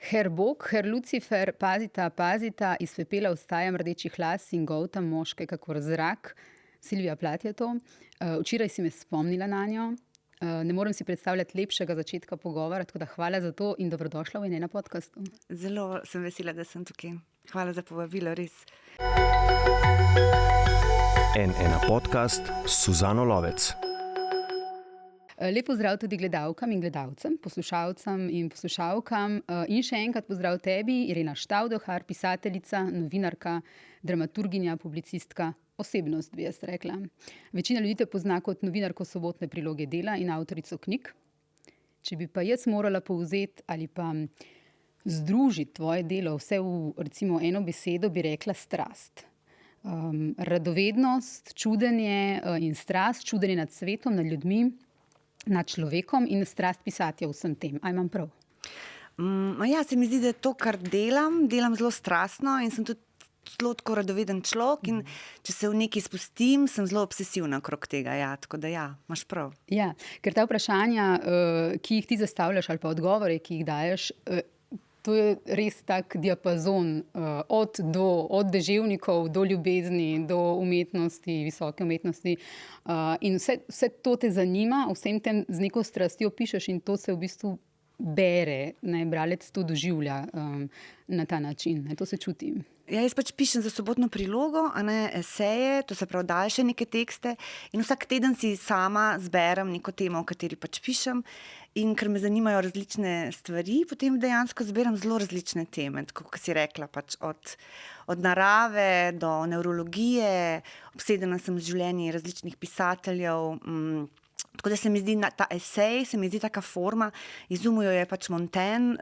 Her Bog, her Lucifer, pazita, iz pepela vstajam rdečih las in goltam moške kakor zrak. Silvija Plath je to. Včeraj si me spomnila nanjo. Ne morem si predstavljati lepšega začetka pogovora, tako da hvala za to in dobrodošla v Ena podcastu. Zelo sem vesela, da sem tukaj. Hvala za povabilo, res. Ena podcast s Suzano Lovec. Lep pozdrav tudi gledalkam in gledalcem, poslušalcem in poslušalkam. In še enkrat pozdrav tebi, Irena Štavdohar, pisateljica, novinarka, dramaturginja, publicistka, osebnost, bi jaz rekla. Večina ljudi te pozna kot novinarko Sobotne priloge Dela in avtorico knjig. Če bi pa jaz morala povzeti ali pa združiti tvoje delo vse v recimo eno besedo, bi rekla strast. Radovednost, čudenje in strast, čudenje nad svetom, nad ljudmi, nad človekom in strast pisati o vsem tem. A imam prav? Ja, se mi zdi, da je to, kar delam zelo strastno in sem tudi zelo tako radoveden človek in če se v nekaj spustim, sem zelo obsesivna okrog tega, ja, tako da ja, imaš prav. Ja, ker ta vprašanja, ki jih ti zastavljaš ali pa odgovore, ki jih daješ, to je res tak diapazon od deževnikov do ljubezni, do umetnosti, visoke umetnosti. In vse to te zanima, vsem tem z neko strastjo pišeš in to se v bistvu bere, bralec to doživlja na ta način, to se čuti. Ja, jaz pač pišem za Sobotno prilogo, eseje, to se pravi daljše neke tekste in vsak teden si sama zberem neko temo, o kateri pač pišem in ker me zanimajo različne stvari, potem dejansko zberem zelo različne teme, tako kot si rekla, pač od narave do nevrologije, obsedena sem z življenji različnih pisateljev, tako da se mi zdi ta esej, se mi zdi taka forma, izumil je pač Montaigne,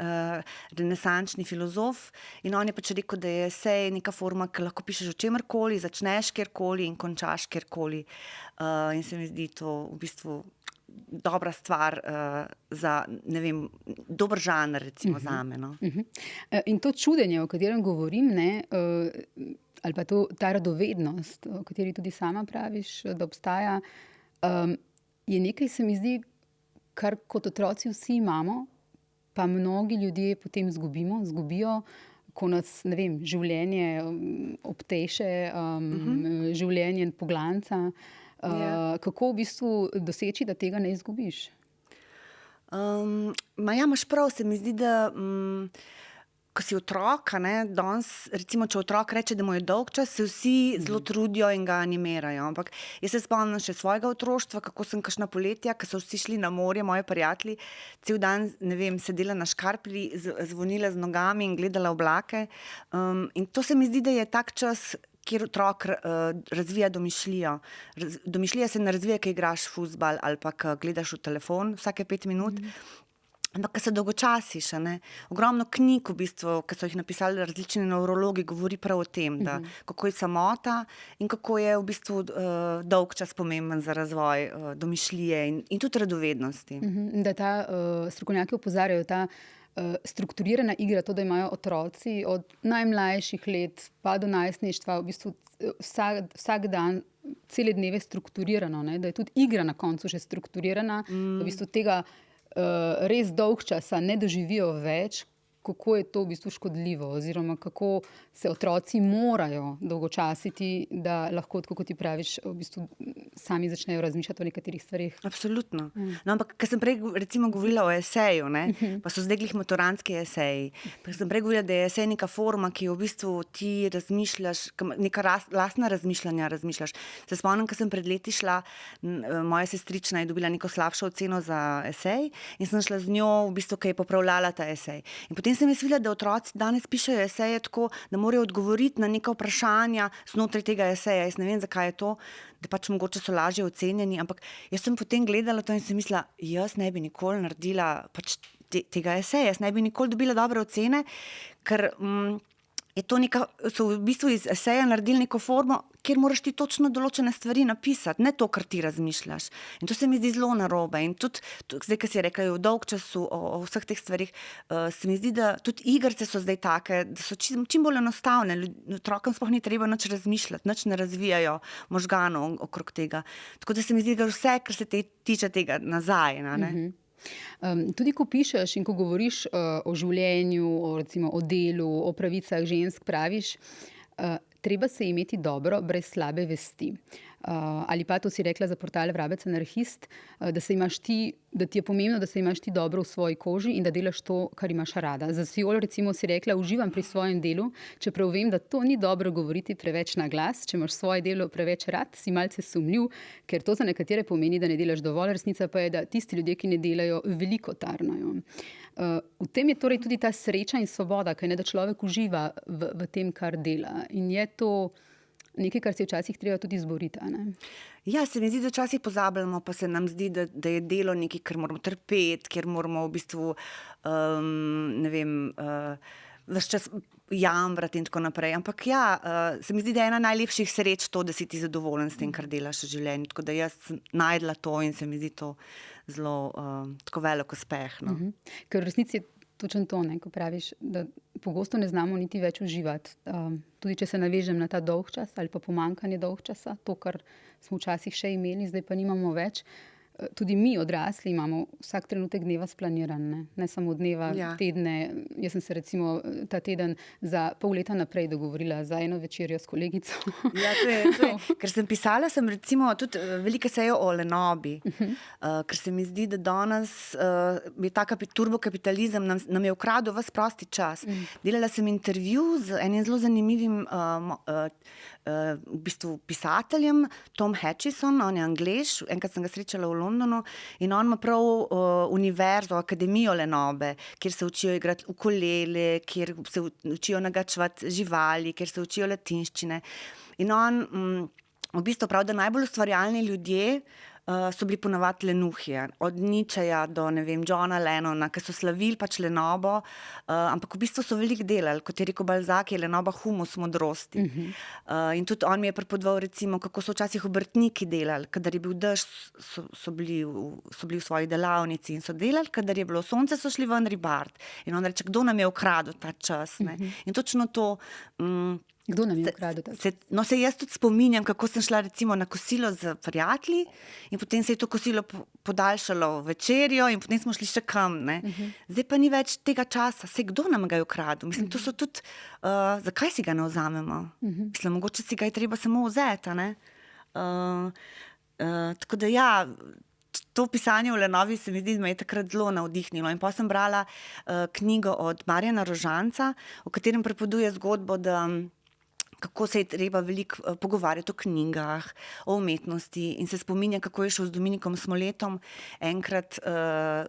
renesančni filozof in on je pač rekel, da je esej neka forma, ki lahko pišeš o čemerkoli, začneš kjerkoli in končaš kjerkoli. In se mi zdi to v bistvu dobra stvar za, ne vem, dober žanr recimo zame. No. In to čudenje, o katerem govorim, ali pa ta radovednost, o kateri tudi sama praviš, da obstaja, je nekaj, se mi zdi, kar kot otroci vsi imamo, pa mnogi ljudje potem zgubijo, ko nas, ne vem, življenje obteše, življenje poglanca. Kako v bistvu doseči, da tega ne izgubiš? Ja, imaš prav, se mi zdi, da ko si otrok, danes, recimo, če otrok reče, da mu je dolgčas, se vsi zelo trudijo in ga animirajo. Ampak jaz se spomnim še svojega otroštva, kako sem kakšna poletja, ko so vsi šli na morje, moji prijatelji, cel dan, ne vem, sedela na škarpli, zvonila z nogami in gledala oblake. In to se mi zdi, da je tak čas, kjer otrok razvija domišljijo. Domišljija se ne razvija, ko igraš fuzbal ali pa ko gledaš v telefon vsake 5 minut, ampak ko se dolgočasiš, Ogromno knjig, v bistvu, ki so jih napisali različni nevrologi, govori prav o tem, da kako je samota in kako je v bistvu dolgčas pomemben za razvoj domišljije in tudi radovednosti. Da strokovnjaki opozarjajo, ta strukturirana igra, to, da imajo otroci od najmlajših let pa do najstništva, v bistvu vsak dan, cele dneve strukturirano, da je tudi igra na koncu še strukturirana, v bistvu tega res dolg časa ne doživijo več, kako je to v bistvu škodljivo oziroma kako se otroci morajo dolgočasiti, da lahko, tako kot ti praviš, v bistvu sami začnejo razmišljati o nekaterih stvarih. Absolutno. No, ampak, ker sem prej recimo govorila o eseju, pa so zdaj glih maturantski eseji, pa sem prej govorila, da je esej neka forma, ki v bistvu ti razmišljaš, neka lastna razmišljanja razmišljaš. Se spomnim, ko sem pred leti šla, moja sestrična je dobila neko slabšo oceno za esej in sem šla z njo, v bistvu, ki je popravljala ta esej. In potem sem jaz videla, da otroci danes pišejo eseje tako, da morajo odgovoriti na neka vprašanja znotraj tega eseja. Jaz ne vem, zakaj je to, da pač mogoče so lažje ocenjeni, ampak jaz sem potem gledala to in sem mislila, jaz ne bi nikoli naredila pač tega eseja, jaz ne bi nikoli dobila dobre ocene, ker je to so v bistvu iz eseja naredili neko formo, kjer moraš ti točno določene stvari napisati, ne to, kar ti razmišljaš. In to se mi zdi zelo narobe. In tudi, zdaj, ko si rekla o dolgčasu, o vseh teh stvarih, se mi zdi, da tudi igrice so zdaj take, da so čim bolj enostavne. Otrokom sploh ni treba nič razmišljati, nič ne razvijajo možganov okrog tega. Tako da se mi zdi, da vse, kar se tiče tega nazaj. Tudi ko pišeš in ko govoriš o življenju, recimo o delu, o pravicah žensk, praviš, treba se imeti dobro brez slabe vesti. Ali pa to si rekla za portal Vrabec anarhist, da ti je pomembno, da se imaš ti dobro v svoji koži in da delaš to, kar imaš rada. Za Siol recimo si rekla, uživam pri svojem delu, čeprav vem, da to ni dobro govoriti preveč na glas. Če imaš svoje delo preveč rad, si malce sumljiv, ker to za nekatere pomeni, da ne delaš dovolj. Resnica pa je, da tisti ljudje, ki ne delajo, veliko tarnajo. V tem je torej tudi ta sreča in svoboda, da človek uživa v tem, kar dela. In je to nekaj, kar si včasih treba tudi izboriti. Ja, se mi zdi, da včasih pozabljamo, pa se nam zdi, da je delo nekaj, kar moramo trpeti, ker moramo v bistvu, ves čas jamrati in tako naprej. Ampak ja, se mi zdi, da je ena najlepših sreč to, da si ti zadovoljen s tem, kar delaš v življenju. Tako da jaz najdla to in se mi zdi to zelo tako velik uspeh. No. Ker v resnici je točno to, ko praviš, da pogosto ne znamo niti več uživati. Tudi če se navežem na ta dolg čas ali pa pomanjkanje dolg časa, to, kar smo včasih še imeli, zdaj pa nimamo več. Tudi mi odrasli imamo vsak trenutek dneva splaniran, ne samo dneva, tedne. Jaz sem se recimo ta teden za pol leta naprej dogovorila za eno večerjo s kolegico. Ja, to je. Ker sem pisala, recimo tudi velike seje o lenobi, ker se mi zdi, da danes je ta turbokapitalizem nam je ukradel ves prosti čas. Delala sem intervju z enim zelo zanimivim v bistvu pisateljem, Tom Hutchison, on je Anglež, enkrat sem ga srečala v Londonu in on ima prav univerzo, akademijo lenobe, kjer se učijo igrati ukulele, kjer se učijo nagačevati živali, kjer se učijo latinščine. In on v bistvu pravi, da najbolj ustvarjalni ljudje so bili ponavadi lenuhi, od Nietzscheja do, Johna Lennona, ki so slavili pač lenobo, ampak v bistvu so veliko delali, kot je rekel Balzac, je lenoba humus modrosti. In tudi on mi je pripovedoval, recimo, kako so včasih obrtniki delali, kadar je bil dež, so bili v svoji delavnici in so delali, kadar je bilo sonce, so šli ven ribart. In on reče, kdo nam je ukradel ta čas, ne? In točno to Kdo nam je ukradel ta čas? Se jaz tudi spominjam, kako sem šla recimo na kosilo z prijatelji in potem se je to kosilo podaljšalo večerjo in potem smo šli še kam, ne. Zdaj pa ni več tega časa, kdo nam ga je ukradel? Mislim, to so tudi, zakaj si ga ne vzamemo? Mislim, mogoče si ga je treba samo vzeti, ne. Tako da ja, to pisanje v lenobi se mi zdi, da me je takrat zelo navdihnilo. In potem sem brala knjigo od Marjana Rožanca, v katerem pripoveduje zgodbo, da kako se je treba veliko pogovarjati o knjigah, o umetnosti in se spominja, kako je šel z Dominikom Smoletom enkrat, da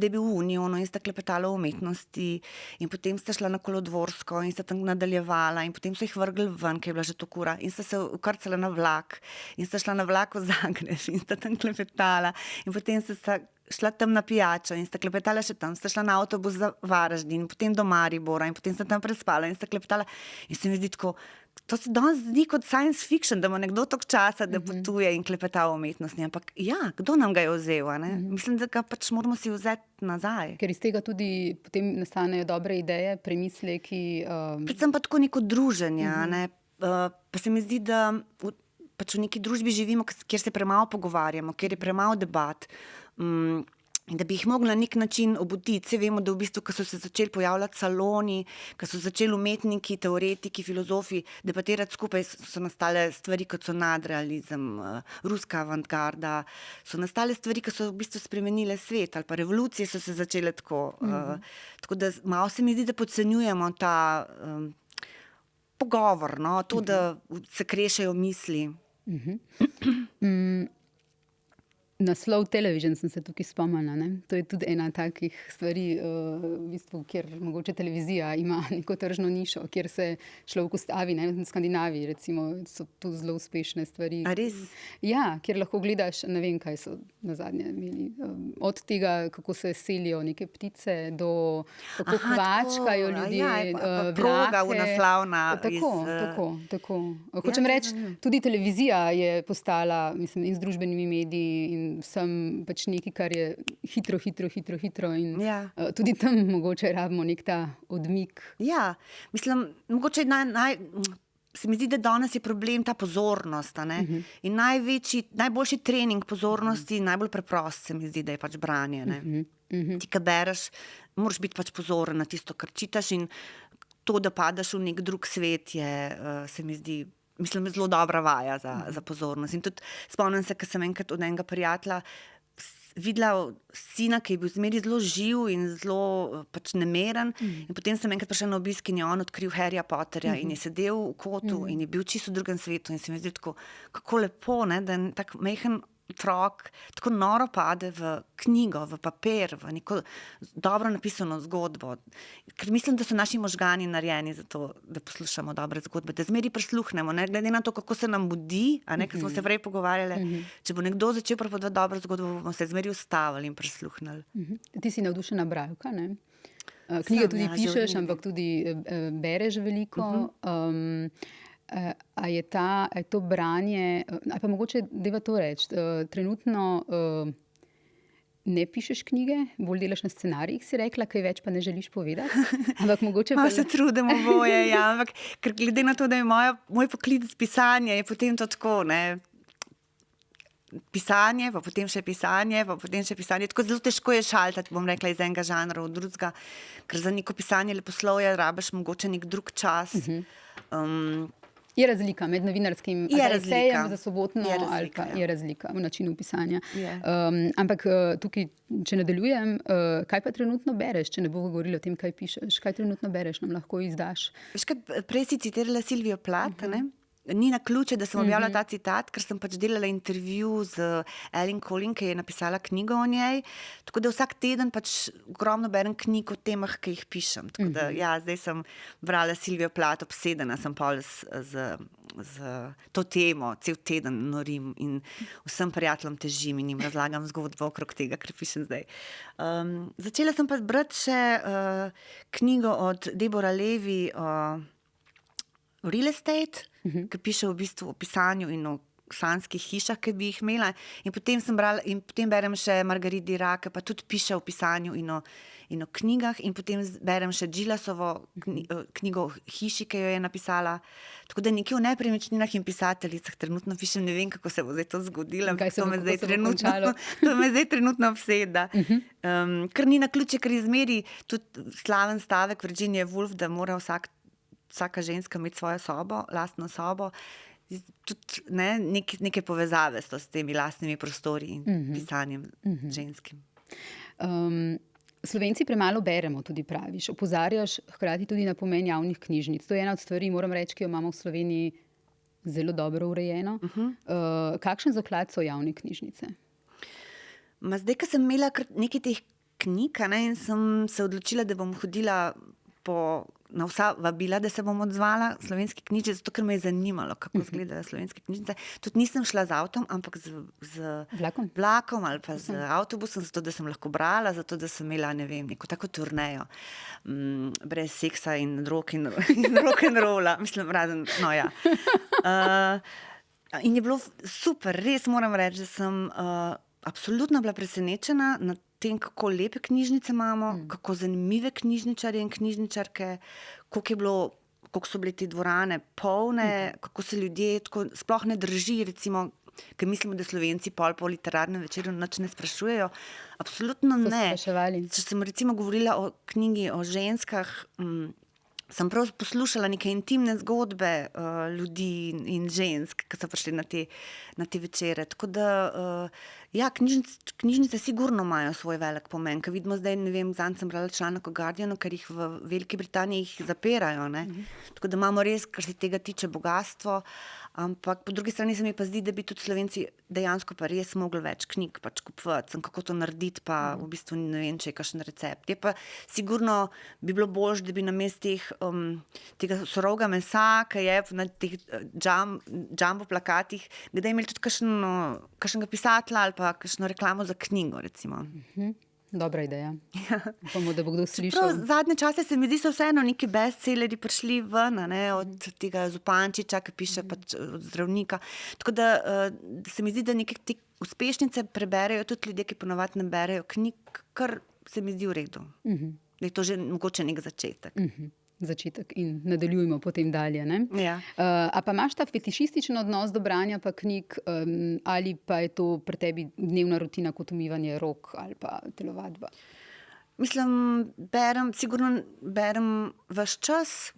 je bil v Unionu in sta klepetala o umetnosti in potem sta šla na Kolodvorsko in sta tam nadaljevala in potem so jih vrgli ven, ker je bila že to kura in sta se ukrcala na vlak in sta šla na vlak v Zagreb in sta tam klepetala in potem sta šla tam na pijačo in sta klepetala še tam, sta šla na avtobus za Varaždin, potem do Maribora in potem sta tam prespala in sta klepetala in se mi zdi tako, to se danes zdi kot science fiction, da ima nekdo toliko časa, da potuje in klepeta o umetnosti, ampak ja, kdo nam ga je vzel, ne? Mislim, da ga pač moramo si vzeti nazaj. Ker iz tega tudi potem nastanejo dobre ideje, premisleki. Predvsem pa tako neko druženje, ne? Pa se mi zdi, da pač v neki družbi živimo, kjer se premalo pogovarjamo, kjer je premalo debat, in da bi jih mogli na nek način obuditi. Vse vemo, da v bistvu, ko so se začeli pojavljati saloni, ko so začeli umetniki, teoretiki, filozofi debatirati skupaj, so nastale stvari, kot so nadrealizem, ruska avantgarda, so nastale stvari, ki so v bistvu spremenile svet, ali pa revolucije so se začele tako. Tako da malo se mi zdi, da podcenjujemo ta pogovor, no? To, da se krešejo misli. Naslov Television sem se tukaj spomnila, ne? To je tudi ena takih stvari, v bistvu, kjer mogoče televizija ima neko tržno nišo, kjer se človek ustavi, ne? V Skandinaviji recimo so to zelo uspešne stvari. A res? Ja, kjer lahko gledaš, ne vem, kaj so nazadnje imeli, od tega, kako se selijo neke ptice, do kako kvačkajo ljudje, proga v naslavna. Tako. Hočem reči, tudi televizija je postala, mislim, in z družbenimi mediji in vsem pač nekaj, kar je hitro in tudi tam mogoče rabimo nek ta odmik. Ja, mislim, mogoče se mi zdi, da danes je problem ta pozornost. A ne? In najboljši trening pozornosti, najbolj preprost se mi zdi, da je pač branje. Ne? Ti, ki bereš, moraš biti pač pozoren na tisto, kar čitaš, in to, da padaš v nek drug svet, je, se mi zdi, mislim, zelo dobra vaja za pozornost. In tudi spomnim se, ko sem enkrat od enega prijatelja videla sina, ki je bil zmeraj zelo živ in zelo pač nemeren. In potem sem enkrat prišla na obisk in je on odkril Harryja Potterja in je sedel v kotu in je bil čisto v drugem svetu in se mi zdi tako, kako lepo, ne, da je tak majhen otrok tako noro pade v knjigo, v papir, v neko dobro napisano zgodbo. Ker mislim, da so naši možgani narejeni za to, da poslušamo dobre zgodbe, da zmeri prisluhnemo, ne glede na to, kako se nam mudi, a ne, ker smo se prej pogovarjali, če bo nekdo začel pripovedovati dobro zgodbo, bomo se zmeri ustavili in prisluhnili. Ti si navdušena bralka, ne? Knjige tudi pišeš, ampak tudi bereš veliko. A je to branje, ali pa mogoče deva to reči, trenutno ne pišeš knjige, bolj delaš na scenarijih, si rekla, kaj več pa ne želiš povedati? Ampak mogoče Malo se trudimo boje, ja, ampak ker glede na to, da je moj poklic pisanje, je potem to tako, ne, pisanje, pa potem še pisanje, pa potem še pisanje. Tako zelo težko je šaltati, bom rekla, iz enega žanra v drugega, ker za neko pisanje leposlovja rabiš mogoče nek drug čas. Je razlika med novinarskim esejem za sobotno ali pa je razlika v načinu pisanja. Ampak tukaj, če nadaljujem, kaj pa trenutno bereš, če ne bo govorila o tem, kaj pišeš? Kaj trenutno bereš, nam lahko izdaš? Veš kaj, prej si citirala Silvijo Plath, ne? Ni naključje, da sem objavila ta citat, ker sem pač delala intervju z Ellen Collin, ki je napisala knjigo o njej. Tako da vsak teden pač ogromno berem knjig o temah, ki jih pišem. Tako da, ja, zdaj sem brala Silvijo Plath, obsedena sem pol z to temo, cel teden norim in vsem prijateljem težim in jim razlagam zgodbo okrog tega, kar pišem zdaj. Začela sem pa brati še knjigo od Deborah Levy o real estate, ki piše v bistvu o pisanju in o sanskih hišah, ki bi jih imela. In potem sem brala, in potem berem še Marguerite Duras, ki pa tudi piše o pisanju in o knjigah. In potem berem še Gilasovo knjigo o hiši, ki jo je napisala. Tako da nekje o nepremičninah in pisateljicah trenutno pišem, ne vem, kako se bo zdaj to zgodilo. To me zdaj trenutno obseda. Ker ni naključje, ker izmeri tudi slaven stavek Virginie Woolf, da mora vsaka ženska imeti svojo sobo, lastno sobo, tudi neke povezave s temi lastnimi prostori in pisanjem ženskim. Slovenci premalo beremo, tudi praviš. Opozarjaš hkrati tudi na pomen javnih knjižnic. To je ena od stvari, moram reči, ki jo imamo v Sloveniji zelo dobro urejeno. Kakšen zaklad so javne knjižnice? Zdaj, ko sem imela nekaj teh knjig, in sem se odločila, da bom hodila na vsa vabila, da se bom odzvala slovenske knjižnice, zato ker me je zanimalo, kako izgledajo slovenske knjižnice. Tudi nisem šla z avtom, ampak z vlakom ali pa z avtobusom, zato da sem lahko brala, zato da sem imela, ne vem, neko tako turnejo, brez seksa in rock'n'rolla, mislim, razen, no ja. In je bilo super, res moram reči, da sem absolutno bila presenečena nad tem, kako lepe knjižnice imamo, kako zanimive knjižničarje in knjižničarke, koliko so bile te dvorane polne, kako se ljudje tako sploh ne drži, recimo, ker mislimo, da Slovenci pol po literarnem večeru nič ne sprašujejo. Absolutno ne. Če sem recimo govorila o knjigi o ženskah, sem prav poslušala neke intimne zgodbe ljudi in žensk, ki so prišli na te večere. Tako da, ja, knjižnice sigurno imajo svoj velik pomen. Ker vidimo zdaj, ne vem, zanj sem brala članek o Guardianu, ker jih v Veliki Britaniji jih zapirajo, ne. Tako da imamo res, kar se tega tiče, bogastvo. Ampak po drugi strani se mi pa zdi, da bi tudi Slovenci dejansko pa res mogli več knjig pač kupovati, kako to narediti, pa v bistvu ne vem, če je kakšen recept. Je pa sigurno bi bilo boljše, da bi namesto tega surovega mesa, ki je na teh jumbo plakatih, kdaj imeli tudi kakšnega pisatelja ali pa kakšno reklamo za knjigo, recimo. Dobra ideja. Upamo, da bo kdo slišal. Zadnje čase se mi zdi, so vseeno neki bestsellerji prišli ven, od tega Zupančiča, ki piše pač od zdravnika. Tako da se mi zdi, da neke te uspešnice preberejo tudi ljudje, ki ponavadi ne berejo knjig, kar se mi zdi v redu. Da je to že mogoče nek začetek. začetek in nadaljujemo potem dalje. Ne? Ja. A pa imaš ta fetišističen odnos do branja pa knjig, ali pa je to pri tebi dnevna rutina kot umivanje rok ali pa telovadba? Mislim, sigurno berem ves čas,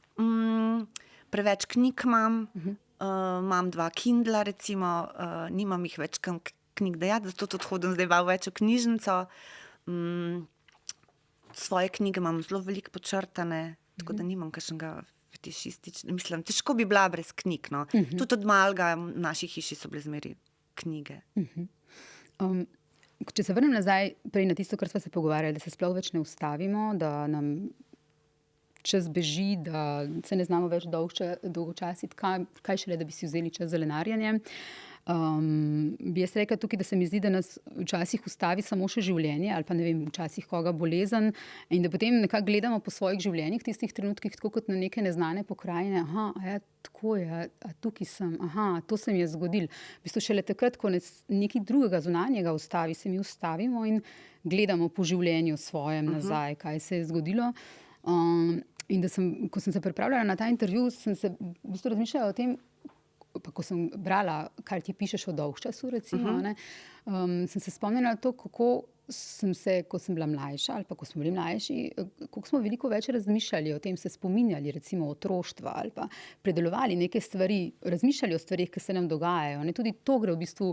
preveč knjig imam, imam 2 Kindla, recimo, nimam jih več kam knjig dajati, zato tudi hodim zdaj več v knjižnico. Svoje knjige imam zelo veliko počrtane, tako da nimam kakšnega fetišističnega. Mislim, težko bi bila brez knjig. No. Tudi od malega v naši hiši so bile zmeraj knjige. Če se vrnem nazaj prej na tisto, kar smo se pogovarjali, da se sploh več ne ustavimo, da nam čas beži, da se ne znamo več dolgočasiti, kaj šele, da bi si vzeli čas za lenarjenje. Bi jaz rekla tukaj, da se mi zdi, da nas včasih ustavi samo še življenje ali pa ne vem, včasih koga bolezen in da potem nekako gledamo po svojih življenjih v tistih trenutkih tako kot na neke neznane pokrajine. Aha, ja, tako je, tukaj sem, to se mi je zgodilo. V bistvu šele takrat, ko nas nekaj drugega zunanjega ustavi, se mi ustavimo in gledamo po življenju svojem nazaj, kaj se je zgodilo. In da ko sem se pripravljala na ta intervju, sem se v bistvu razmišljala o tem, pa ko sem brala, kar ti pišeš o dolgčasu, recimo, sem se spomnila na to, kako sem se, ko sem bila mlajša ali pa ko smo bili mlajši, kako smo veliko več razmišljali o tem, se spominjali recimo otroštva ali pa predelovali neke stvari, razmišljali o stvarih, ki se nam dogajajo. Ne? Tudi to gre v bistvu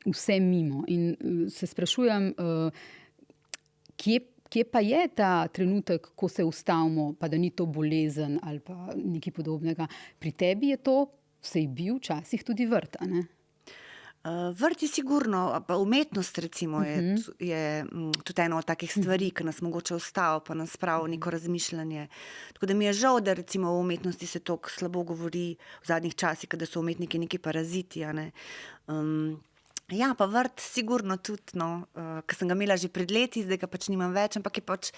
vse mimo. In se sprašujem, kje pa je ta trenutek, ko se ustavimo, pa da ni to bolezen ali pa nekaj podobnega. Pri tebi je to vsej bil včasih tudi vrt, a ne? Vrt je sigurno, pa umetnost recimo je tudi ena od takih stvari, ki nas mogoče ustavi, pa nas spravi v neko razmišljanje. Tako da mi je žal, da recimo o umetnosti se toliko slabo govori v zadnjih časih, da so umetniki neki paraziti, a ne. Ja, pa vrt sigurno tudi, ker sem ga imela že pred leti, zdaj ga pač nimam več, ampak je pač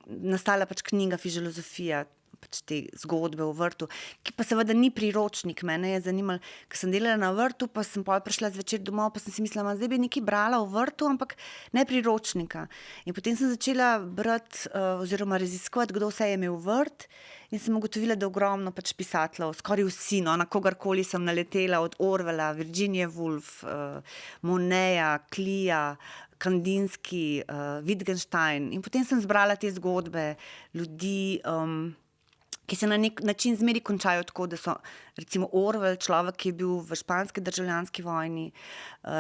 nastala pač knjiga Fiziologija, pač te zgodbe o vrtu, ki pa seveda ni priročnik. Mene je zanimalo, ker sem delala na vrtu, pa sem pol prišla zvečer domov, pa sem si mislila, zdaj bi nekaj brala o vrtu, ampak ne priročnika. In potem sem začela brati oziroma raziskovati, kdo vse je imel vrt, in sem ugotovila, da ogromno pač pisateljev, skoraj vsi, na kogarkoli sem naletela, od Orwella, Virginia Woolf, Moneja, Klija, Kandinsky, Wittgenstein. In potem sem zbrala te zgodbe ljudi, ki se na nek način zmeri končajo tako, da so recimo Orwell, človek, ki je bil v španski državljanski vojni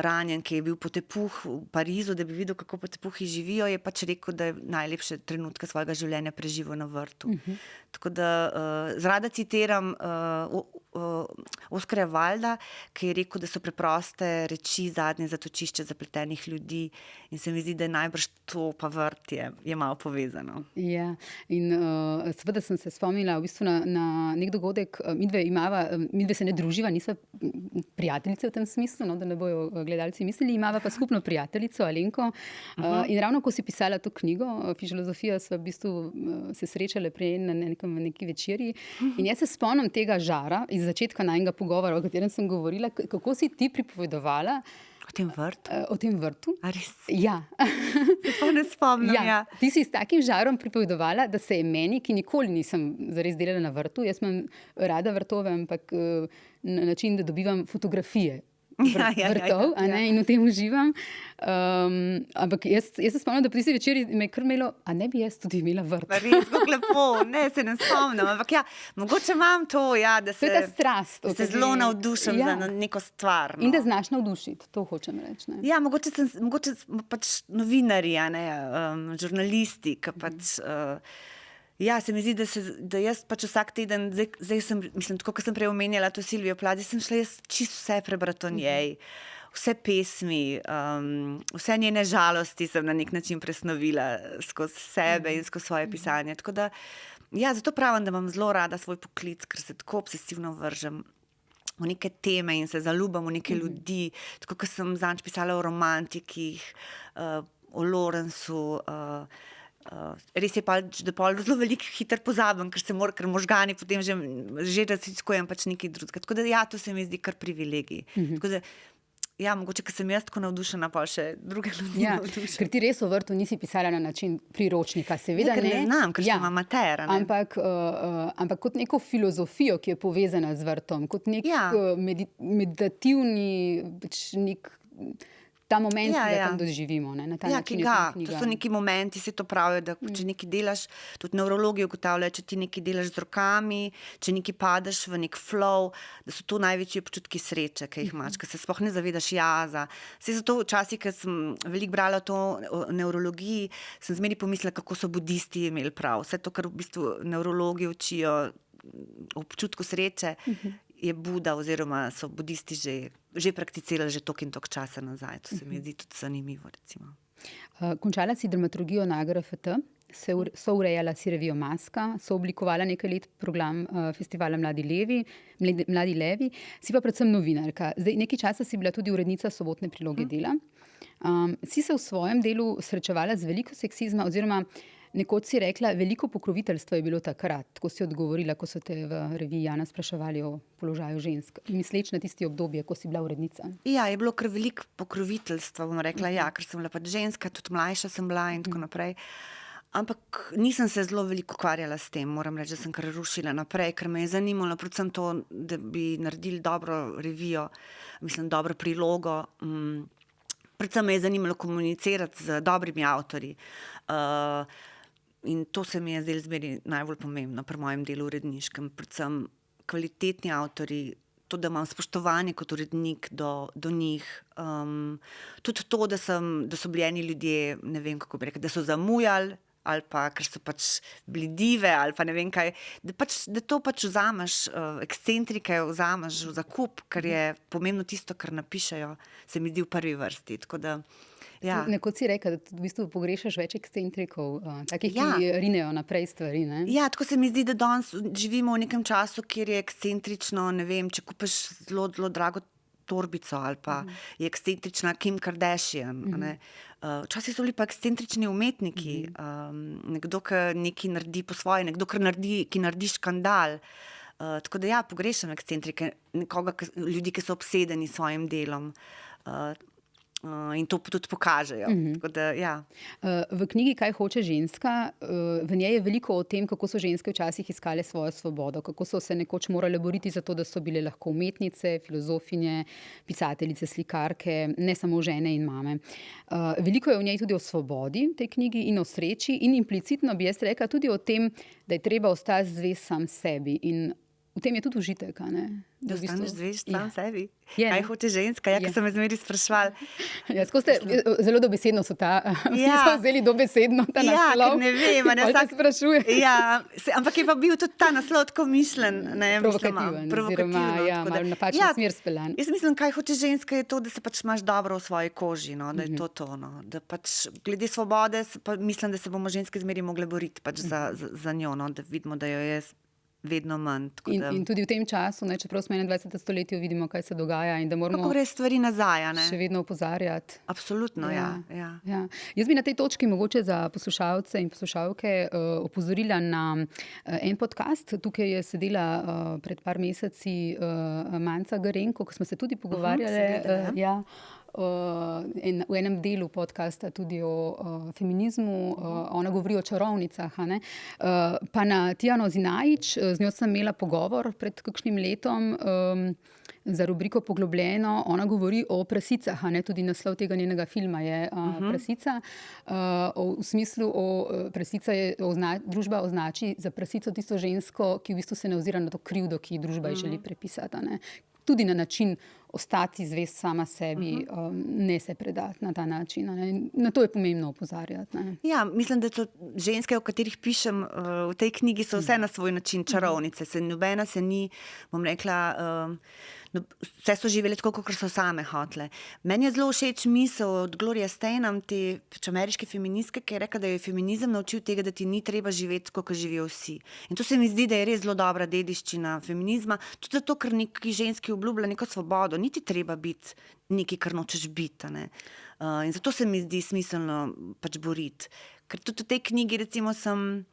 ranjen, ki je bil potepuh v Parizu, da bi videl, kako potepuhi živijo, je pač rekel, da je najlepše trenutke svojega življenja preživel na vrtu. Tako da rada citiram Oskarja Wilda, ki je rekel, da so preproste reči zadnje zatočišče zapletenih ljudi, in se mi zdi, da je najbrž to pa vrt je malo povezano. Ja, in seveda sem se spomnila v bistvu na nek dogodek, midve se ne druživa, nisva prijateljice v tem smislu, da ne bojo gledalci mislili, imava pa skupno prijateljico Alenko. In ravno ko si pisala to knjigo Fiziologija, sva v bistvu se srečale prej na neki večerji. In jaz se spomnim tega žara iz začetka najnega pogovora, o katerem sem govorila, kako si ti pripovedovala o tem vrtu? O tem vrtu. A res? Ja. Se pa ne spomnim, ja. Ti si s takim žarom pripovedovala, da se je meni, ki nikoli nisem zares delala na vrtu, jaz imam rada vrtove, ampak na način, da dobivam fotografije vrtov, in v tem uživam. Ampak jaz se spomnim, da po tisti večeri me je kar imelo, a ne bi jaz tudi imela vrt? Res, kako lepo, ne, se ne spomnim, ampak ja, mogoče imam to, da To je ta strast. se zelo navdušim za neko stvar. In da znaš navdušiti, to hočem reči. Ne? Ja, mogoče pač novinarji, žurnalisti, ki pač ja, se mi zdi, da jaz pač vsak teden, zdaj sem, mislim, tako kot sem prej omenjala to Silvijo Plath, sem šla jaz čisto vse prebrati o njej, vse pesmi, vse njene žalosti sem na nek način presnovila skozi sebe in skozi svoje pisanje. Tako da, ja, zato pravim, da imam zelo rada svoj poklic, ker se tako obsesivno vržem v neke teme in se zaljubim v neke ljudi, tako kot sem zadnjič pisala o romantikih, o Lawrenceu, res je pač, da zelo veliko hitro pozabim, ker možgani potem že raziskujem pač nekaj drugega. Tako da ja, to se mi zdi kar privilegij. Tako da Ja, mogoče, ker sem jaz tako navdušena, pa še druge ljudi navdušena. Ker ti res o vrtu nisi pisala na način priročnika, seveda ker ne znam, ker sem amater. Ampak kot neko filozofijo, ki je povezana z vrtom, kot nek meditativni nek ta moment, ki ga tam doživimo. Ne? Na ta način to so neki momenti, se to pravijo, da če nekaj delaš, tudi nevrologi ugotavljajo, če ti nekaj delaš z rokami, če nekaj padeš v nek flow, da so to največji občutki sreče, ki jih imaš, ker se sploh ne zavedaš jaza. Saj zato včasih, ker sem veliko brala to o nevrologiji, sem zmeraj pomislila, kako so budisti imeli prav. Vse to, kar v bistvu nevrologi učijo občutku sreče, je Buda oziroma so budisti že prakticirali že toliko in toliko časa nazaj. To se mi zdi tudi zanimivo, recimo. Končala si dramaturgijo na AGRFT, sourejala si revijo Maska, sooblikovala nekaj let program festivala Mladi levi, si pa predvsem novinarka. Zdaj, nekaj časa si bila tudi urednica sobotne priloge Dela. Si se v svojem delu srečevala z veliko seksizma oziroma nekoč si rekla, veliko pokroviteljstva je bilo takrat, ko si odgovorila, ko so te v reviji Jana spraševali o položaju žensk, misleč na tisti obdobje, ko si bila urednica. Ja, je bilo kar veliko pokroviteljstva, bom rekla, ker sem bila pač ženska, tudi mlajša sem bila in tako naprej. Ampak nisem se zelo veliko ukvarjala s tem, moram reči, da sem kar rušila naprej, ker me je zanimalo predvsem to, da bi naredili dobro revijo, dobro prilogo. Predvsem me je zanimalo komunicirati z dobrimi avtorji. In to se mi je zdelo zmeraj najbolj pomembno pri mojem delu uredniškem. Predvsem kvalitetni avtorji, to, da imam spoštovanje kot urednik do njih. Tudi to, da so bili eni ljudje, ne vem, kako bi rekla, da so zamujali, ali pa ker so pač bili dive, ali pa ne vem kaj, da to pač vzameš, ekscentrike vzameš v zakup, ker je pomembno tisto, kar napišejo, se mi zdi v prvi vrsti. Tako da, ja. Nekoč si rekla, da v bistvu pogrešaš več ekscentrikov, takih, ki rinejo naprej stvari, ne? Ja, tako se mi zdi, da danes živimo v nekem času, kjer je ekscentrično, ne vem, če kupiš zelo, zelo drago torbico ali pa je ekscentrična Kim Kardashian. Včasih so bili pa ekscentrični umetniki, nekdo, ki nekaj naredi po svoje, nekdo, ki naredi škandal. Tako da pogrešam ekscentrike, ljudi, ki so obsedeni s svojim delom. In to tudi pokažejo. Tako da, V knjigi Kaj hoče ženska, v njej je veliko o tem, kako so ženske včasih iskale svojo svobodo, kako so se nekoč morale boriti za to, da so bile lahko umetnice, filozofinje, pisateljice, slikarke, ne samo žene in mame. Veliko je v njej tudi o svobodi v tej knjigi in o sreči in implicitno bi jaz rekla tudi o tem, da je treba ostati zvest sam sebi in v tem je tudi užitek, ne? Da ostaneš zvest sam sebi. Kaj hoče ženska? Ker so me zmeraj spraševali. Zelo dobesedno so so vzeli dobesedno ta naslov. Ne vem, vsak sprašuje. Ampak je pa bil tudi ta naslov tako mišljen. Provokativen, malo napačno smer speljan. Jaz mislim, kaj hoče ženska, je to, da se pač imaš dobro v svoji koži, da je to. Da pač glede svobode, mislim, da se bomo ženske zmeraj mogle boriti pač za njo, da vidimo, da jo je vedno manj. In tudi v tem času, čeprav smo v 21. stoletju, vidimo, kaj se dogaja in da moramo kako gre stvari nazaj, še vedno opozarjati. Absolutno, ja. Jaz bi na tej točki mogoče za poslušalce in poslušalke opozorila na en podcast. Tukaj je sedela pred par meseci Manca Garenko, ko smo se tudi pogovarjali v enem delu podcasta tudi o feminizmu. Ona govori o čarovnicah. Pa na Tijano Zinajić, z njo sem imela pogovor pred kakšnim letom za rubriko Poglobljeno. Ona govori o prasicah, tudi naslov tega njenega filma je Prasica. V smislu, prasica je družba označi za prasico tisto žensko, ki v bistvu se ne ozira na to krivdo, ki družba želi prepisati. Tudi na način ostati zvest sama sebi, ne se predati na ta način. Na to je pomembno opozarjati. Ja, mislim, da so ženske, o katerih pišem v tej knjigi, so vse na svoj način čarovnice. Nobena se ni, bom rekla, vse so živele tako, kot so same hotele. Meni je zelo všeč misel od Gloria Steinem, te ameriške feministke, ki je rekla, da je feminizem naučil tega, da ti ni treba živeti, kot živijo vsi. In to se mi zdi, da je res zelo dobra dediščina feminizma, tudi zato, ker neki ženski obljublja neko svobodo, niti treba biti nekaj, kar nočeš biti. In zato se mi zdi smiselno pač boriti. Ker tudi v tej knjigi, recimo, sem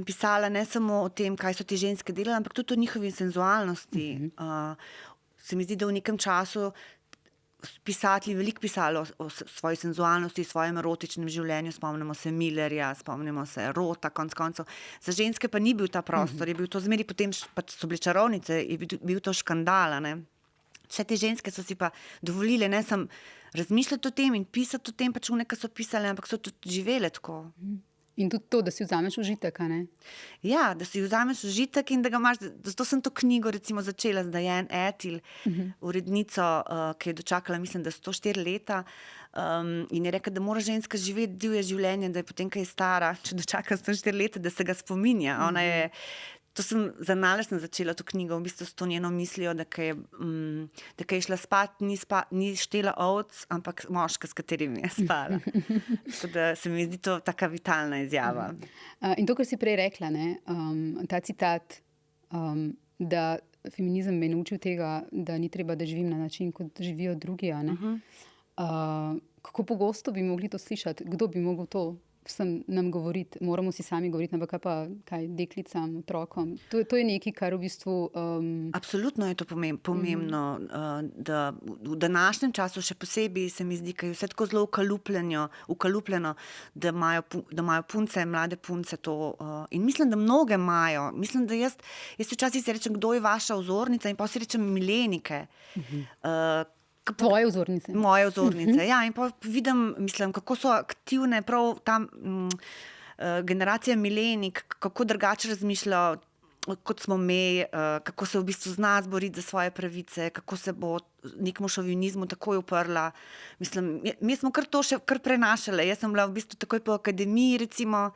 pisala ne samo o tem, kaj so te ženske delale, ampak tudi o njihovi senzualnosti. Se mi zdi, da v nekem času pisatelji veliko pisali o svoji senzualnosti, svojem erotičnem življenju, spomnimo se Millerja, spomnimo se Rota, konec koncev. Za ženske pa ni bil ta prostor, je bil to zmeri, potem pač so bile čarovnice, je bil to škandal, ne. Vse te ženske so si pa dovolile, ne samo razmišljati o tem in pisati o tem, pač ki so pisale, ampak so tudi živele tako. In tudi to, da si vzameš užitek, a ne? Ja, da si vzameš užitek in da ga imaš. Zato sem to knjigo recimo začela z Diane Etil, urednico, ki je dočakala, mislim, da 104 leta, in je rekla, da mora ženska živeti divje življenje, da je potem, ko je stara, če dočaka 104 leta, da se ga spominja. Ona je, to sem začela to knjigo, v bistvu s to njeno mislijo, da ko je šla spat, ni štela ovc, ampak moška, s katerim je spala. Tako da se mi zdi to taka vitalna izjava. In to, kar si prej rekla, ne, ta citat, da feminizem me je naučil tega, da ni treba, da živim na način, kot živijo drugi, a ne? Kako pogosto bi mogli to slišati? Kdo bi mogel to vsem nam govoriti? Moramo si sami govoriti, ampak kaj deklicam, otrokom? To je nekaj, kar v bistvu... Absolutno je to pomembno, da v današnjem času še posebej se mi zdi, ker je vse tako zelo ukalupljeno, da imajo punce, mlade punce to. In mislim, da mnoge imajo. Mislim, da jaz včasih si rečem, kdo je vaša vzornica, in pa si rečem milenike. Tvoje vzornice. Moje vzornice, ja. In pa vidim, mislim, kako so aktivne prav tam generacija milenik, kako drugače razmišljajo, kot smo mi, kako se v bistvu zna zboriti za svoje pravice, kako se bo nekemu šovinizmu takoj uprla. Mislim, mi smo to še prenašali. Jaz sem bila v bistvu takoj po akademiji, recimo,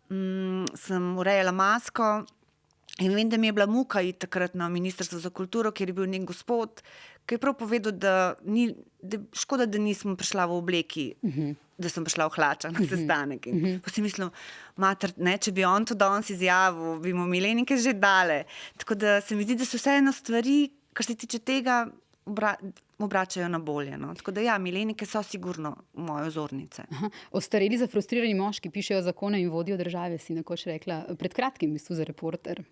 sem urejala masko. In vem, da mi je bila muka iti takrat na Ministrstvo za kulturo, kjer je bil nek gospod, ki je prav povedal, da škoda, da nisem prišla v obleki, da sem prišla v hlačah na sestanek. Pa si mislim, mater, ne, če bi on to danes izjavil, bi mu milenike že dale. Tako da se mi zdi, da so vseeno stvari, kar se tiče tega, obračajo na bolje. No? Tako da ja, milenike so sigurno moje vzornice. Ostareli zafrustrirani moški pišejo zakone in vodijo države, si nekoč rekla. Pred kratkim v bistvu za Reporter.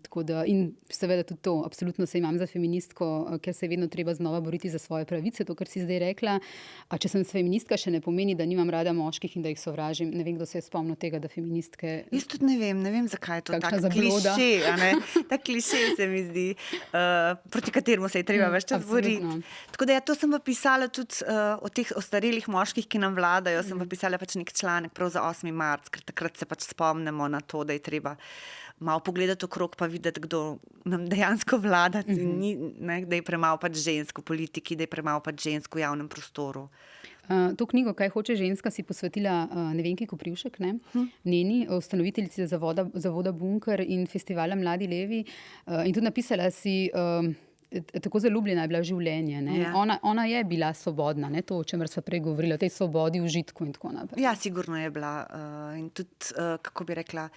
Tako da, in seveda tudi to, absolutno se imam za feministko, ker se je vedno treba znova boriti za svoje pravice, to, kar si zdaj rekla. A če sem feministka, še ne pomeni, da nimam rada moških in da jih sovražim. Ne vem, kdo se je spomnil tega, da feministke... Jaz tudi ne vem, zakaj je to tak kliše, a ne? Tak kliše se mi zdi, proti kateremu se je treba več čas boriti. Tako da ja, to sem pa pisala tudi o teh ostarelih moških, ki nam vladajo, sem pa pisala pač nek članek prav za 8. marec, ker takrat se pač spomnimo na to, da je treba malo pogledati okrog, pa videti, kdo nam dejansko vlada, da je premalo pač žensk v politiki, da je premalo pač žensk v javnem prostoru. To knjigo, Kaj hoče ženska, si posvetila Nevenki Koprivšek, ne? Njeni, ustanoviteljici zavoda Bunker in festivala Mladi levi. In tudi napisala si, tako zaljubljena je bila v življenje. Ne? Ja. Ona je bila svobodna, ne? To, o čemer sva prej govorila, o tej svobodi, užitku in tako naprej. Ja, sigurno je bila. In tudi, kako bi rekla,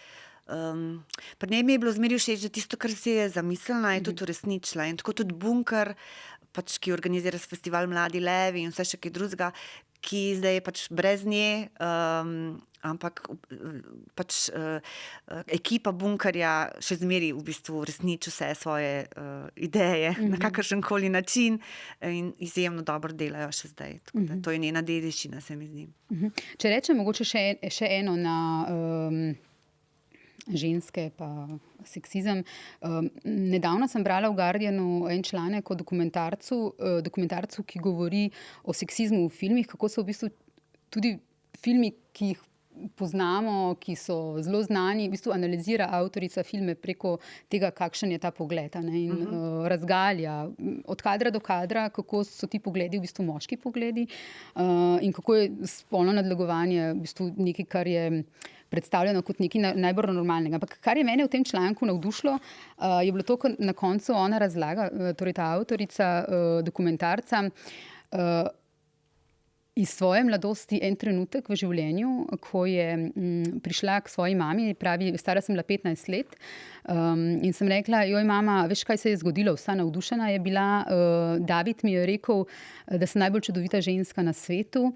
pri njej mi je bilo zmeri všeč, da tisto, kar si je zamislila, je tudi uresničila. In tako tudi Bunker, pač, ki organizira festival Mladi levi in vse še kaj drugega, ki zdaj je pač brez nje, ampak pač ekipa Bunkerja še zmeri v bistvu uresniči vse svoje ideje na kakršenkoli način in izjemno dobro delajo še zdaj. Tako da, to je njena dediščina, se mi zdi. Če rečem mogoče še eno na ženske pa seksizem. Nedavno sem brala v Guardianu en članek o dokumentarcu, ki govori o seksizmu v filmih, kako so v bistvu tudi filmi, ki jih poznamo, ki so zelo znani, v bistvu analizira avtorica filme preko tega, kakšen je ta pogled, ne, in razgalja od kadra do kadra, kako so ti pogledi v bistvu moški pogledi, in kako je spolno nadlegovanje v bistvu nekaj, kar je predstavljeno kot nekaj najbolj normalnega. Ampak kar je mene v tem članku navdušilo, je bilo to, ko na koncu ona razlaga, torej ta avtorica dokumentarca, iz svoje mladosti en trenutek v življenju, ko je prišla k svoji mami, pravi, stara sem bila 15 let, in sem rekla, joj mama, veš, kaj se je zgodilo, vsa navdušena je bila, David mi je rekel, da sem najbolj čudovita ženska na svetu,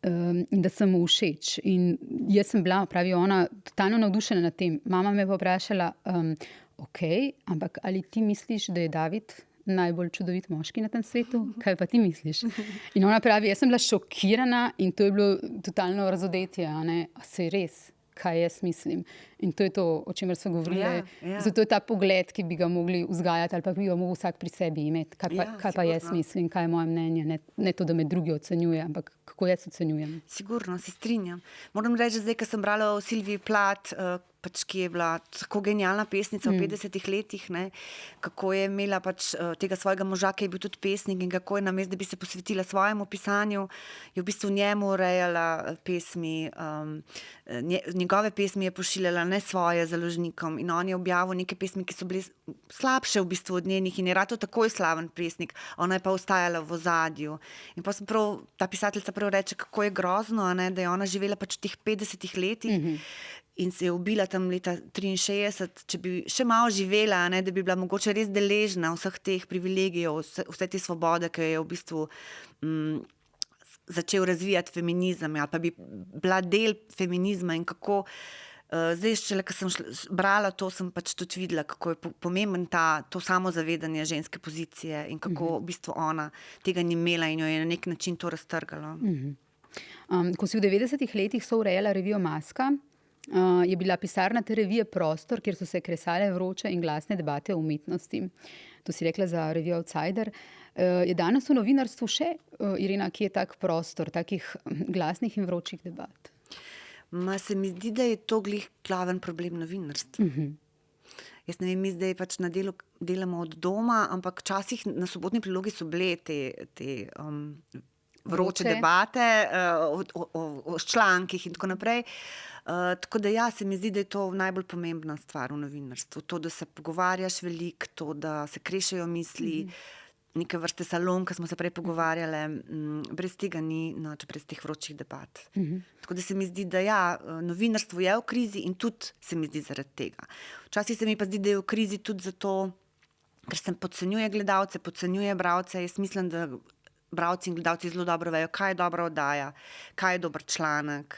in da sem mu všeč. In jaz sem bila, pravi ona, totalno navdušena nad tem. Mama me pa vprašala, ok, ampak ali ti misliš, da je David najbolj čudovit moški na tem svetu, kaj pa ti misliš? In ona pravi, jaz sem bila šokirana in to je bilo totalno razodetje, a ne, a saj res, kaj jaz mislim. In to je to, o čemer smo govorili. Zato je ta pogled, ki bi ga mogli vzgajati ali pa bi ga mogel vsak pri sebi imeti. Kaj pa jaz mislim, kaj je moje mnenje, ne to, da me drugi ocenjuje, ampak kako jaz ocenjujem. Sigurno, se strinjam. Moram reči, zdaj, ko sem brala o Silviji Plath, ki je bila tako genialna pesnica v 50 letih, ne, kako je imela tega svojega moža, ki je bil tudi pesnik in kako je namesto, da bi se posvetila svojemu pisanju, je v bistvu njemu urejala pesmi, njegove pesmi je pošiljala, ne svoje, založnikom, in on je objavil neke pesmi, ki so bile slabše v bistvu od njenih in je ratal takoj slaven pesnik, ona je pa ostajala v ozadju. In pa ta pisateljica prav reče, kako je grozno, ne, da je ona živela v teh 50 letih, in se je ubila tam leta 63, če bi še malo živela, ne, da bi bila mogoče res deležna vseh teh privilegijev, vse te svobode, ki je v bistvu začel razvijati feminizem, ali pa bi bila del feminizma in kako. Zdaj, šele, ko sem brala to, sem tudi videla, kako je pomemben to samozavedanje ženske pozicije in kako v bistvu ona tega ni imela in jo je na nek način to raztrgalo. Ko si v 90-ih letih sourejala revijo Maska, je bila pisarna te revije prostor, kjer so se kresale vroče in glasne debate o umetnosti. To si rekla za revijo Outsider. Je danes v novinarstvu še, Irena, kje je tak prostor takih glasnih in vročih debat? Se mi zdi, da je to glih glaven problem novinarstva. Jaz ne vem, mi zdaj na delu delamo od doma, ampak včasih na Sobotni prilogi so bile te vroče debate o člankih in tako naprej. Tako da se mi zdi, da je to najbolj pomembna stvar v novinarstvu. To, da se pogovarjaš veliko, to, da se krešejo misli, neke vrste salon, ki smo se prej pogovarjali, brez tega ni nič, brez teh vročih debat. Tako da se mi zdi, da novinarstvo je v krizi in tudi se mi zdi zaradi tega. Včasih se mi pa zdi, da je v krizi tudi zato, ker se podcenjuje gledalce, podcenjuje bralce. Jaz mislim, da bralci in gledalci zelo dobro vejo, kaj je dobra oddaja, kaj je dober članek.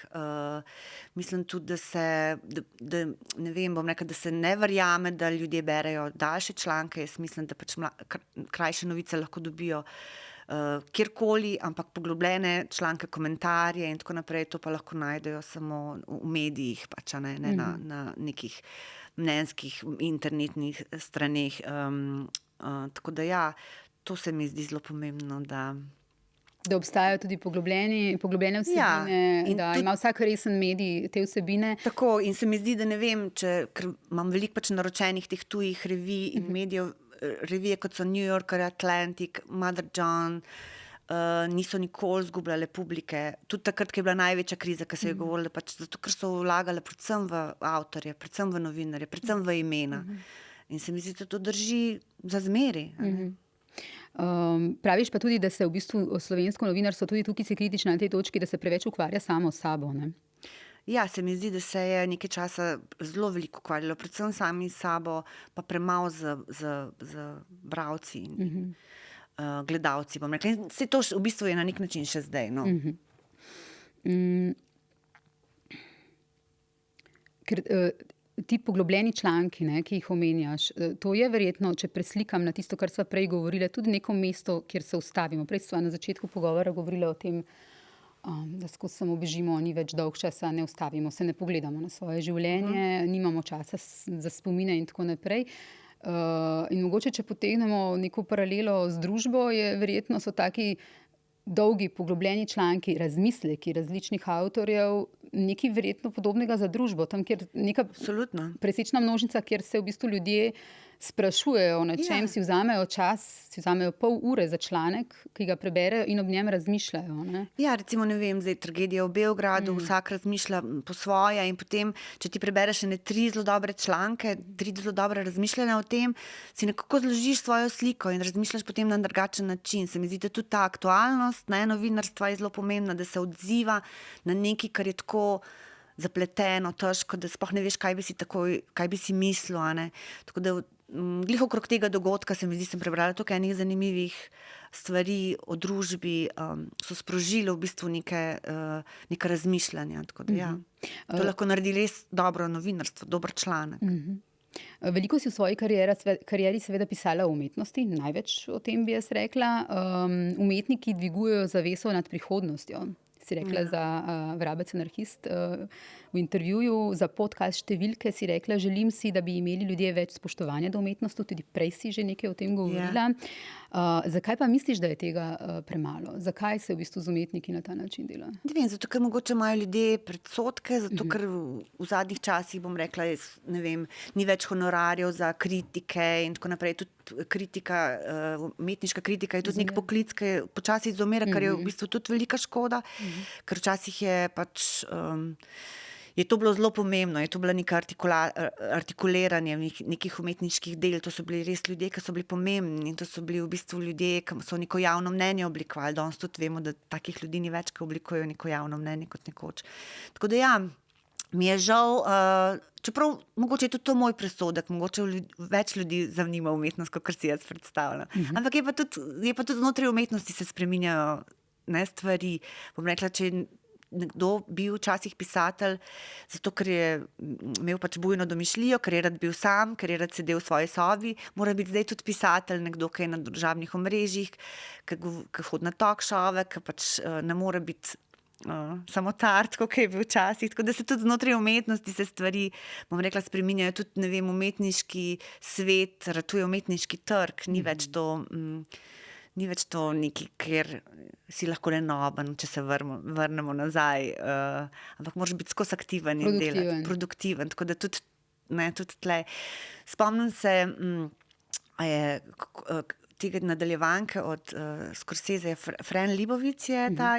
Mislim tudi, da ne vem, bom rekla, da se ne verjame, da ljudje berejo daljše članke. Jaz mislim, da krajše novice lahko dobijo kjerkoli, ampak poglobljene članke, komentarje in tako naprej, to pa lahko najdejo samo v medijih, ne na nekih mnenjskih internetnih straneh. Tako da to se mi zdi zelo pomembno, da obstajajo tudi poglobljene vsebine, da ima vsak resen medij te vsebine. Tako, in se mi zdi, da ne vem, ker imam veliko naročenih teh tujih revij in medijev, revije kot so New Yorker, Atlantic, Mother John, niso nikoli zgubljale publike. Tudi takrat, ko je bila največja kriza, ko se je govorilo, zato ker so vlagale predvsem v avtorje, predvsem v novinarje, predvsem v imena. In se mi zdi, da to drži za zmeraj. Praviš pa tudi, da se v bistvu slovensko novinarstvo, tudi tukaj si kritična na tej točki, da se preveč ukvarja samo s sabo, ne? Se mi zdi, da se je nekaj časa zelo veliko ukvarjalo, predvsem sami s sabo, pa premalo z bralci in gledalci, bom rekla. In se to v bistvu je na nek način še zdaj, no. Ker ti poglobljeni članki, ne, ki jih omenjaš, to je verjetno, če preslikam na tisto, kar sva prej govorila, tudi neko mesto, kjer se ustavimo. Prej sva na začetku pogovora govorila o tem, da skozi samo bežimo, ni več dolg časa, ne ustavimo se, ne pogledamo na svoje življenje, nimamo časa za spomine in tako naprej. In mogoče, če potegnemo neko paralelo z družbo, verjetno so taki dolgi, poglobljeni članki, razmisleki različnih avtorjev, nekaj verjetno podobnega za družbo, tam, kjer neka presečna množica, kjer se v bistvu ljudje sprašujejo, na čem si vzamejo čas, si vzamejo pol ure za članek, ki ga preberejo in ob njem razmišljajo, ne? Recimo, ne vem, zdaj tragedija v Beogradu, vsak razmišlja po svoje in potem, če ti prebereš 3 zelo dobre članke, 3 zelo dobre razmišljanja o tem, si nekako zložiš svojo sliko in razmišljaš potem na drugačen način. Se mi zdi, da tudi ta aktualnost novinarstva je zelo pomembna, da se odziva na nekaj, kar je tako zapleteno, težko, da sploh ne veš, kaj bi si mislil, ne. Tako da glih okrog tega dogodka se mi zdi, sem prebrala toliko enih zanimivih stvari o družbi, so sprožile v bistvu neka razmišljanja. Tako da to lahko naredi res dobro novinarstvo, dober članek. Veliko si v svoji karieri seveda pisala o umetnosti, največ o tem bi jaz rekla. Umetniki dvigujejo zaveso nad prihodnostjo. Si rekla za Vrabec anarhist v intervjuju, za podcast Številke si rekla, želim si, da bi imeli ljudje več spoštovanja do umetnosti, tudi prej si že nekaj o tem govorila. Zakaj pa misliš, da je tega premalo? Zakaj se v bistvu z umetniki na ta način dela? Ne vem, zato ker mogoče imajo ljudje predsodke, zato ker v zadnjih časih, bom rekla, ne vem, ni več honorarjev za kritike in tako naprej. Tudi kritika, umetniška kritika je tudi nek poklic, ki počasi izumira, kar je v bistvu tudi velika škoda, ker včasih je pač je to bilo zelo pomembno, je to bila neka artikuliranje nekih umetniških del, to so bili res ljudje, ki so bili pomembni in to so bili v bistvu ljudje, ki so neko javno mnenje oblikovali. Danes tudi vemo, da takih ljudi ni več, ki oblikujejo neko javno mnenje kot nekoč. Tako da ja, mi je žal, čeprav mogoče je tudi to moj presodek, mogoče več ljudi zanima umetnost, kot si jaz predstavljam. Ampak je pa tudi znotraj umetnosti se spreminjajo stvari. Bom rekla, če je nekdo bil včasih pisatelj, zato ker je imel pač bujno domišljijo, ker je rad bil sam, ker je rad sedel v svoji sobi, mora biti zdaj tudi pisatelj, nekdo, ki je na družabnih omrežjih, ki hodi na talk shove, ki pač ne more biti samotar, tako kot je bil včasih. Tako da se tudi znotraj umetnosti se stvari, bom rekla, spreminjajo. Tudi, ne vem, umetniški svet, ratuje umetniški trg, ni več to nekaj, ker si lahko nenoben, če se vrnemo nazaj, ampak moraš biti skozi aktiven in delati, produktiven. Tako da tudi tle. Spomnim se tega nadaljevanke od Scorsese, Fran Lebowitz je ta,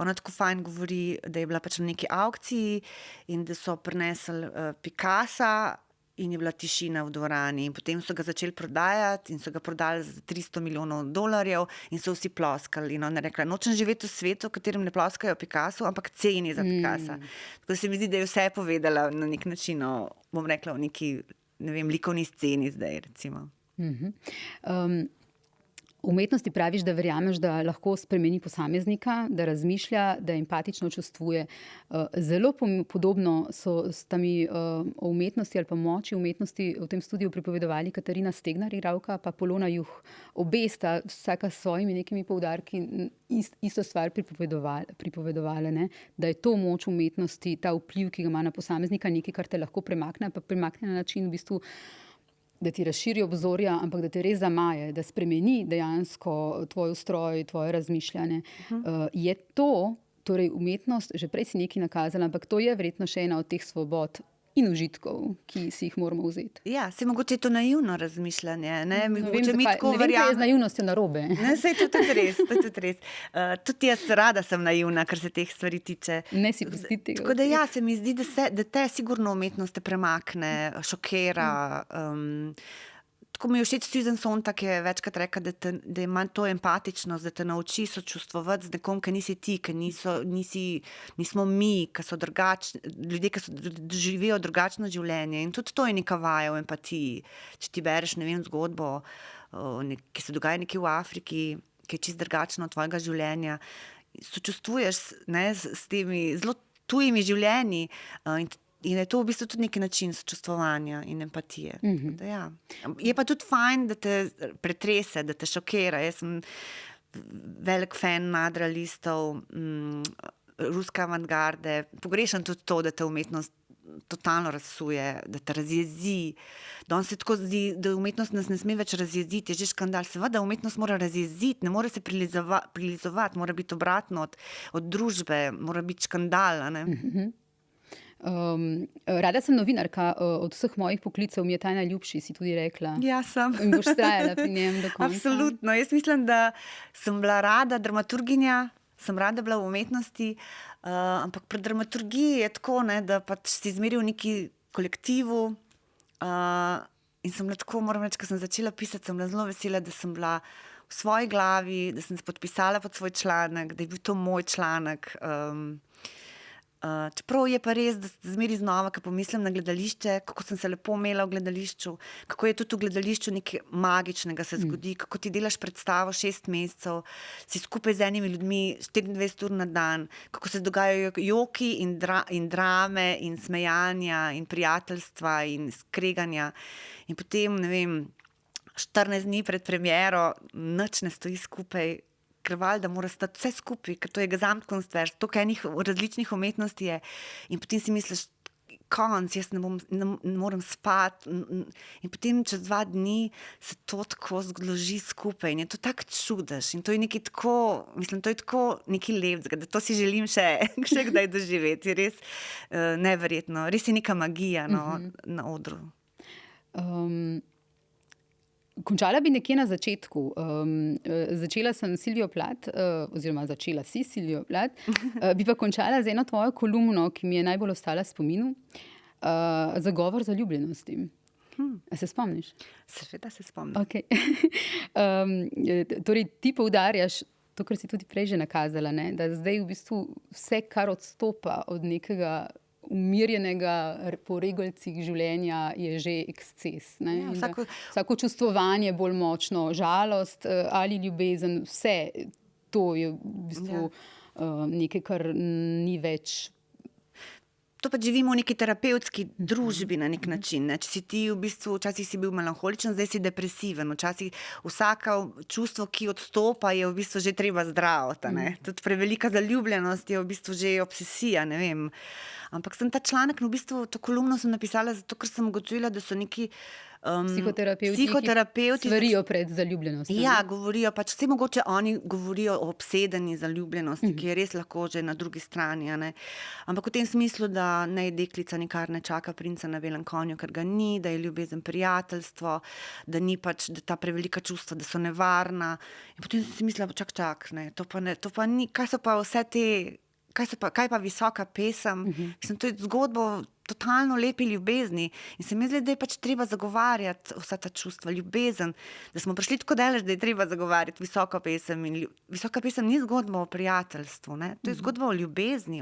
ona tako fajn govori, da je bila pač na neki aukciji in da so prinesli Picassa in je bila tišina v dvorani in potem so ga začeli prodajati in so ga prodali za $300 milijonov in so vsi ploskali in ona je rekla, nočem živeti v svetu, v katerem ne ploskajo Picassu, ampak ceni za Picassa. Tako da se mi zdi, da je vse povedala na nek način, bom rekla, v neki, ne vem, likovni sceni zdaj, recimo. V umetnosti praviš, da verjameš, da lahko spremeni posameznika, da razmišlja, da empatično čustvuje. Zelo podobno so mi o umetnosti ali pa moči umetnosti v tem studiu pripovedovali Katarina Stegnar, igralka, pa Polona Juh. Obe sta vsaka s svojimi nekimi poudarki isto stvar pripovedovali, ne? Da je to moč umetnosti, ta vpliv, ki ga ima na posameznika, nekaj, kar te lahko premakne, pa premakne na način v bistvu, da ti razširi obzorja, ampak da te res zamaje, da spremeni dejansko tvoj ustroj, tvoje razmišljanje. Je to, torej umetnost, že prej si nekaj nakazala, ampak to je verjetno še ena od teh svobod in užitkov, ki si jih moramo vzeti. Ja, se mogoče je to naivno razmišljanje. Ne vem, kaj je z naivnostjo narobe. Saj to je tudi res. Tudi jaz rada sem naivna, kar se teh stvari tiče. Ne si pustiti tega. Tako da ja, se mi zdi, da te sigurno umetnost te premakne, šokira. Tako mi je všeč Susan Sontag, je večkrat rekla, da ima to empatičnost, da te nauči sočustvovati z nekom, ki nisi ti, ki nismo mi, ki so drugačni, ljudje, ki živijo drugačno življenje. In tudi to je neka vaja v empatiji. Če ti bereš, ne vem, zgodbo, ki se dogaja nekje v Afriki, ki je čisto drugačno od tvojega življenja, sočustvuješ s temi zelo tujimi življenji in je to v bistvu tudi neki način sočustvovanja in empatije. Da, ja. Je pa tudi fajn, da te pretrese, da te šokira. Jaz sem velik fan nadrealistov, ruske avantgarde. Pogrešam tudi to, da te umetnost totalno razsuje, da te razjezi. Danes se tako zdi, da umetnost nas ne sme več razjeziti, je že škandal. Seveda umetnost mora razjeziti, ne more se prilizovati, mora biti obratno od družbe, mora biti škandal, ne? Rada sem novinarka, od vseh mojih poklicev mi je ta najljubši, si tudi rekla. Ja, sem. In boš trajala pri njem do konca. Absolutno. Jaz mislim, da sem bila rada dramaturginja, sem rada bila v umetnosti, ampak pri dramaturgiji je tako, da pač si zmeri v neki kolektivu in sem bila tako, moram reči, ko sem začela pisati, sem bila zelo vesela, da sem bila v svoji glavi, da sem se podpisala pod svoj članek, da je bil to moj članek. Čeprav je pa res, da zmeri znova, ko pomislim na gledališče, kako sem se lepo imela v gledališču, kako je tudi v gledališču nekaj magičnega se zgodi, kako ti delaš predstavo 6 mesecev, si skupaj z enimi ljudmi 24 ur na dan, kako se dogajajo joki in drame in smejanja in prijateljstva in skreganja. In potem, ne vem, 14 dni pred premiero nič ne stoji skupaj, ker valjda mora stati vse skupaj, ker to je Gesamtkunstwerk, toliko enih različnih umetnosti je. In potem si misliš, konc, jaz ne morem spati. In potem čez 2 dni se to tako zloži skupaj in je to tako čudež. In to je nekaj tako, mislim, to je tako nekaj lepega, da to si želim še kdaj doživeti. Res neverjetno, res je neka magija na odru. Končala bi nekje na začetku. Začela sem Silvijo Plat, oziroma začela si Silvijo Plat, bi pa končala z eno tvojo kolumno, ki mi je najbolj ostala v spominu. Zagovor zaljubljenosti. Se spomniš? Seveda se spomnim. Okay. Torej, ti poudarjaš to, kar si tudi prej že nakazala, ne? Da zdaj v bistvu vse, kar odstopa od nekega umirjenega po regelcih življenja, je že eksces. Ja, vsako čustvovanje bolj močno, žalost ali ljubezen, vse to je v bistvu nekaj, kar ni več. To pa živimo v neki terapevtski družbi na nek način. Ne? Če si ti v bistvu, včasih si bil melanholičen, zdaj si depresiven. Včasih vsaka čustvo, ki odstopa, je v bistvu že treba zdraviti. Tudi prevelika zaljubljenost je v bistvu že obsesija, ne vem. Ampak sem ta članek, v bistvu to kolumno sem napisala zato, ker sem ugotovila, da so neki psihoterapeuti svarijo pred zaljubljenostjo. Ja, govorijo pač, vse mogoče oni govorijo o obsedeni zaljubljenosti, ki je res lahko že na drugi strani. Ampak v tem smislu, da naj deklica nikar ne čaka princa na belem konju, ker ga ni, da je ljubezen prijateljstvo, da ni pač, da ta prevelika čustva, da so nevarna. In potem sem si mislila, čak, ne, to pa ni, kaj so pa vse te, kaj pa visoka pesem? Mislim, to je zgodba o totalno lepi ljubezni. In se mi zdi, da je pač treba zagovarjati vsa ta čustva, ljubezen, da smo prišli tako daleč, da je treba zagovarjati visoko pesem. In visoka pesem ni zgodba o prijateljstvu, ne? To je zgodba o ljubezni.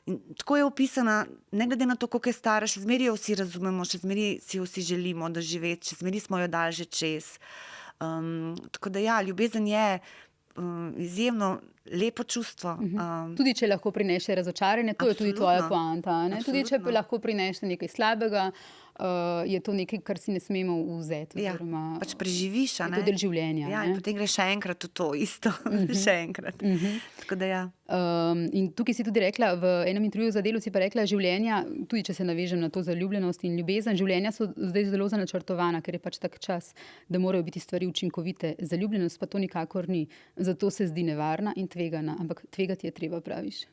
In tako je opisana, ne glede na to, koliko je stara, še zmeraj jo vsi razumemo, še zmeraj si jo vsi želimo doživeti, še zmeraj smo jo dali že čez. Tako da ja, ljubezen je izjemno lepo čustvo. Tudi če lahko prinese razočaranje, to je tudi tvoja poanta. Tudi če lahko prinese nekaj slabega, je to nekaj, kar si ne smemo vzeti. Ja, pač preživiš, je to del življenja. Ja, in potem greš še enkrat v to isto. Še enkrat. Tako da ja. In tukaj si tudi rekla, v enem intervjuju za Delo si pa rekla, življenja, tudi če se navežem na to zaljubljenost in ljubezen, življenja so zdaj zelo načrtovana, ker je pač tak čas, da morajo biti stvari učinkovite. Zaljubljenost pa to nikakor ni. Zato se zdi nevarna in tvegana, ampak tvegati je treba, praviš.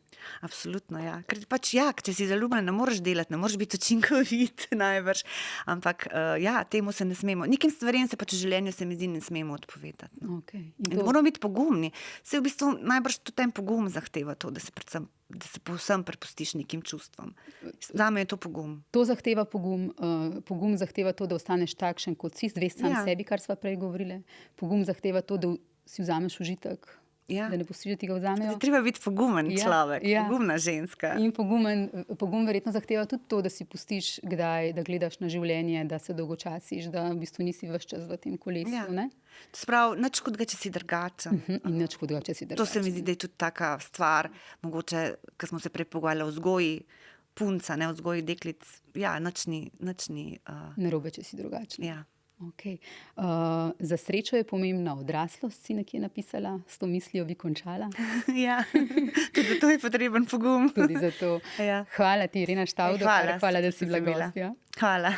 Absolutno, ja. Ker pač če si zaljubljen, ne moreš delati, ne moreš biti učinkovit najbrž. Ampak ja, temu se ne smemo. Nekim stvarem se pač v življenju se mi zdi ne smemo odpovedati. Okay. In moramo biti pogumni. Se v bistvu najbrž tudi ten pogum zahteva to, da se povsem prepustiš nekim čustvom. Zame je to pogum. To zahteva pogum. Pogum zahteva to, da ostaneš takšen, kot si, zvest sam sebi, kar sva prej govorili. Pogum zahteva to, da si vzameš užitek. Ja. Da ne pustiš, da ti ga vzamejo. Treba biti pogumen človek, pogumna ženska. In pogum verjetno zahteva tudi to, da si pustiš kdaj, da gledaš na življenje, da se dolgočasiš, da v bistvu nisi ves čas v tem kolesu. Ja. Sprav, nič hudega, če si drugačen. In nič hudega, če si drugačen. To se mi zdi, da je tudi taka stvar, mogoče, ko smo se prej pogovarjali o vzgoji punca, o vzgoji deklic, ja, nič ni. Narobe, če si drugačen. Ja. Okay. Za srečo je pomembna odraslost, si nekje napisala, s to mislijo bi končala. Ja, tudi zato je potreben pogum. Tudi zato. Ja. Hvala ti, Irena Štavdokar, hvala, da si bila gostja. Hvala.